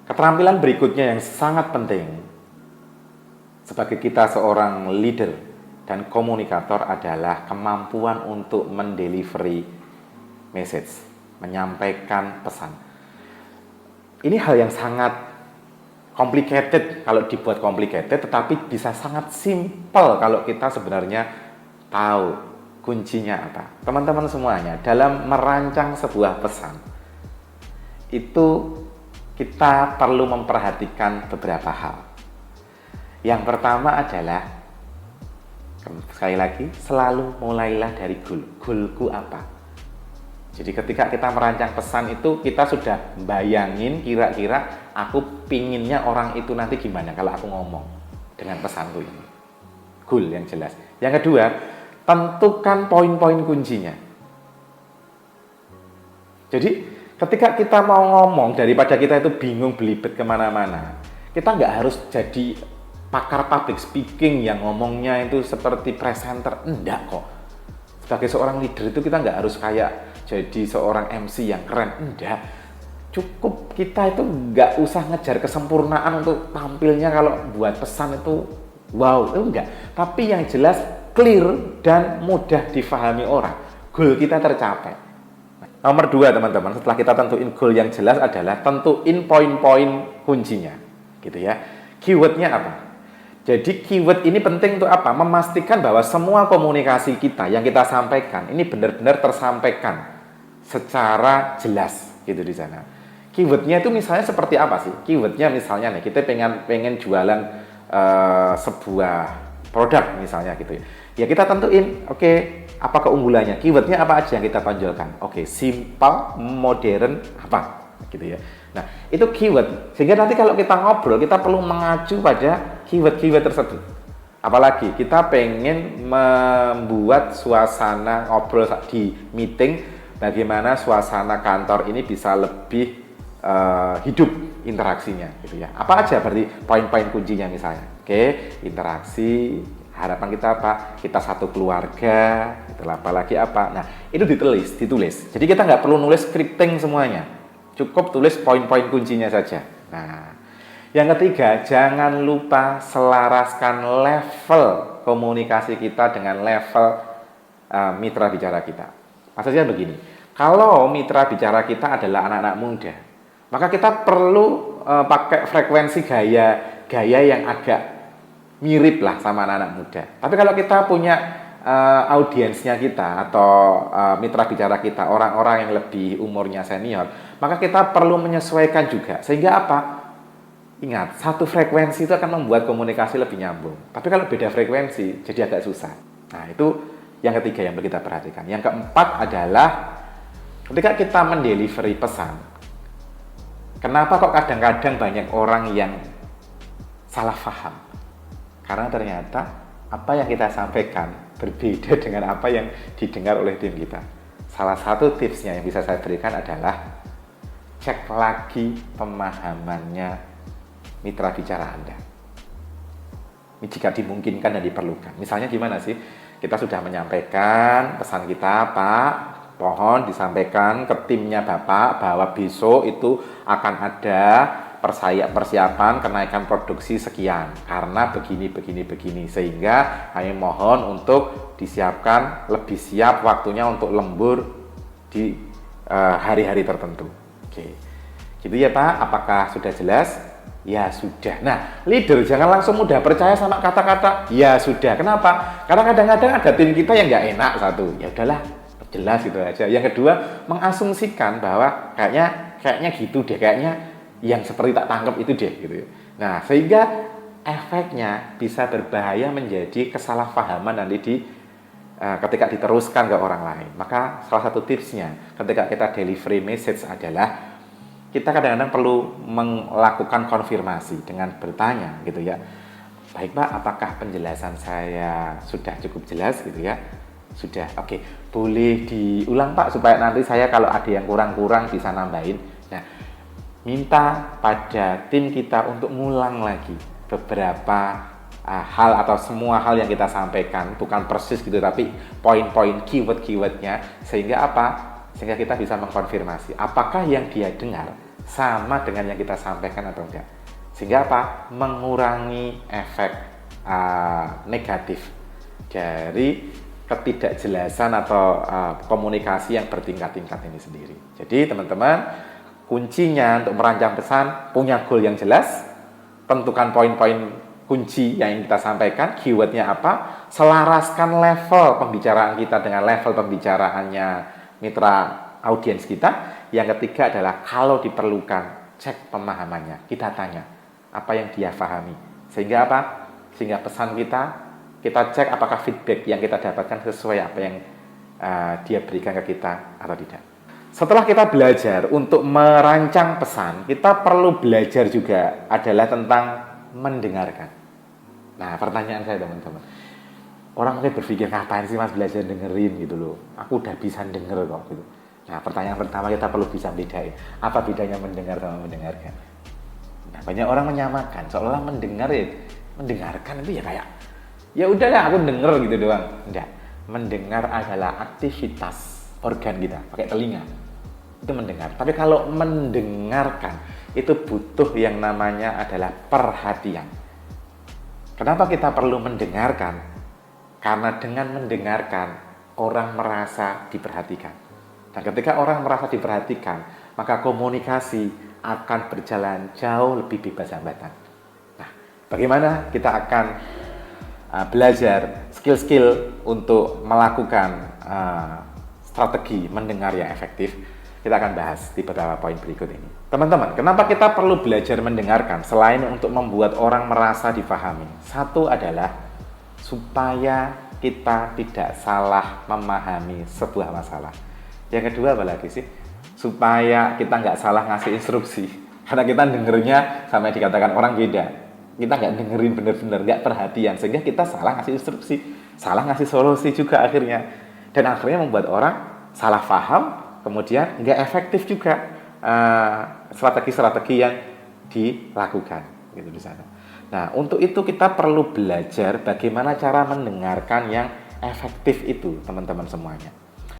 Keterampilan berikutnya yang sangat penting sebagai kita seorang leader dan komunikator adalah kemampuan untuk mendelivery message, menyampaikan pesan. Ini hal yang sangat complicated kalau dibuat complicated, tetapi bisa sangat simple kalau kita sebenarnya tahu kuncinya apa. Teman-teman semuanya, dalam merancang sebuah pesan itu kita perlu memperhatikan beberapa hal. Yang pertama adalah, sekali lagi, selalu mulailah dari goal. Goalku apa? Jadi ketika kita merancang pesan itu, kita sudah bayangin kira-kira aku pinginnya orang itu nanti gimana kalau aku ngomong dengan pesanku ini. Goal yang jelas. Yang kedua, tentukan poin-poin kuncinya. Jadi ketika kita mau ngomong, daripada kita itu bingung belibet kemana-mana, kita nggak harus jadi pakar public speaking yang ngomongnya itu seperti presenter. Enggak kok. Sebagai seorang leader itu kita nggak harus kayak jadi seorang MC yang keren. Enggak. Cukup kita itu nggak usah ngejar kesempurnaan untuk tampilnya kalau buat pesan itu wow. Enggak. Tapi yang jelas clear dan mudah difahami orang. Goal kita tercapai. Nomor 2 teman-teman, setelah kita tentuin goal yang jelas adalah tentuin poin-poin kuncinya, gitu ya. Keywordnya apa? Jadi keyword ini penting untuk apa? Memastikan bahwa semua komunikasi kita yang kita sampaikan ini benar-benar tersampaikan secara jelas, gitu di sana. Keywordnya itu misalnya seperti apa sih? Keywordnya misalnya nih, kita pengen jualan sebuah produk misalnya gitu ya. Ya kita tentuin, oke, apa keunggulannya, keywordnya apa aja yang kita tonjolkan. Oke, simple, modern, apa gitu ya. Nah, itu keyword. Sehingga nanti kalau kita ngobrol, kita perlu mengacu pada keyword-keyword tersebut. Apalagi kita pengen membuat suasana ngobrol di meeting, bagaimana suasana kantor ini bisa lebih hidup interaksinya gitu ya. Apa aja berarti poin-poin kuncinya misalnya. Oke, interaksi, harapan kita apa? Kita satu keluarga, itulah apalagi apa. Nah, itu ditulis. Jadi kita nggak perlu nulis scripting semuanya. Cukup tulis poin-poin kuncinya saja. Nah, yang ketiga, jangan lupa selaraskan level komunikasi kita dengan level mitra bicara kita. Maksudnya begini, kalau mitra bicara kita adalah anak-anak muda, maka kita perlu pakai frekuensi gaya yang agak mirip lah sama anak-anak muda. Tapi kalau kita punya audiensnya kita atau mitra bicara kita orang-orang yang lebih umurnya senior, maka kita perlu menyesuaikan juga. Sehingga apa? Ingat, satu frekuensi itu akan membuat komunikasi lebih nyambung. Tapi kalau beda frekuensi, jadi agak susah. Nah, itu yang ketiga yang perlu kita perhatikan. Yang keempat adalah ketika kita mendelivery pesan, kenapa kok kadang-kadang banyak orang yang salah paham? Karena ternyata apa yang kita sampaikan berbeda dengan apa yang didengar oleh tim kita. Salah satu tipsnya yang bisa saya berikan adalah cek lagi pemahamannya mitra bicara Anda. Ini jika dimungkinkan dan diperlukan. Misalnya gimana sih? Kita sudah menyampaikan pesan kita, Pak, mohon disampaikan ke timnya Bapak bahwa besok itu akan ada persiapan kenaikan produksi sekian karena begini sehingga kami mohon untuk disiapkan lebih siap waktunya untuk lembur di hari-hari tertentu. Oke, gitu ya Pak. Apakah sudah jelas? Ya sudah. Nah, leader jangan langsung mudah percaya sama kata-kata ya sudah. Kenapa? Karena kadang-kadang ada tim kita yang nggak enak. Satu, ya udahlah, jelas gitu aja. Yang kedua, mengasumsikan bahwa kayaknya gitu deh, kayaknya yang seperti tak tangkap itu deh gitu. Nah, sehingga efeknya bisa berbahaya menjadi kesalahpahaman nanti ketika diteruskan ke orang lain. Maka salah satu tipsnya ketika kita delivery message adalah kita kadang-kadang perlu melakukan konfirmasi dengan bertanya gitu ya. Baik Pak, apakah penjelasan saya sudah cukup jelas gitu ya? Sudah, oke. Boleh diulang Pak supaya nanti saya kalau ada yang kurang-kurang bisa nambahin. Nah, minta pada tim kita untuk ngulang lagi beberapa hal atau semua hal yang kita sampaikan, bukan persis gitu tapi poin-poin keyword-keywordnya, sehingga apa? Sehingga kita bisa mengkonfirmasi apakah yang dia dengar sama dengan yang kita sampaikan atau enggak. Sehingga apa? Mengurangi efek negatif dari ketidakjelasan atau komunikasi yang bertingkat-tingkat ini sendiri. Jadi teman-teman, kuncinya untuk merancang pesan, punya goal yang jelas, tentukan poin-poin kunci yang ingin kita sampaikan, keywordnya apa, selaraskan level pembicaraan kita dengan level pembicaraannya mitra audiens kita. Yang ketiga adalah kalau diperlukan, cek pemahamannya, kita tanya apa yang dia pahami. Sehingga apa? Sehingga pesan kita cek apakah feedback yang kita dapatkan sesuai apa yang dia berikan ke kita atau tidak. Setelah kita belajar untuk merancang pesan, kita perlu belajar juga adalah tentang mendengarkan. Nah, pertanyaan saya teman-teman, orang mungkin berpikir ngapain sih mas belajar dengerin gitu loh, aku udah bisa denger kok gitu. Nah, pertanyaan pertama kita perlu bisa bedain, apa bedanya mendengar sama mendengarkan. Nah, banyak orang menyamakan seolah-olah mendengarkan itu ya kayak ya udahlah aku denger gitu doang. Enggak, mendengar adalah aktivitas organ kita pakai telinga, itu mendengar. Tapi kalau mendengarkan itu butuh yang namanya adalah perhatian. Kenapa kita perlu mendengarkan? Karena dengan mendengarkan orang merasa diperhatikan. Dan ketika orang merasa diperhatikan, maka komunikasi akan berjalan jauh lebih bebas hambatan. Nah, bagaimana kita akan belajar skill-skill untuk melakukan strategi mendengar yang efektif? Kita akan bahas di beberapa poin berikut ini. Teman-teman, kenapa kita perlu belajar mendengarkan selain untuk membuat orang merasa difahami? Satu adalah supaya kita tidak salah memahami sebuah masalah. Yang kedua apa lagi sih? Supaya kita nggak salah ngasih instruksi. Karena kita dengernya sama yang dikatakan orang beda. Kita nggak dengerin bener-bener, nggak perhatian. Sehingga kita salah ngasih instruksi, salah ngasih solusi juga akhirnya. Dan akhirnya membuat orang salah paham, kemudian nggak efektif juga strategi-strategi yang dilakukan gitu di sana. Nah, untuk itu kita perlu belajar bagaimana cara mendengarkan yang efektif itu, teman-teman semuanya.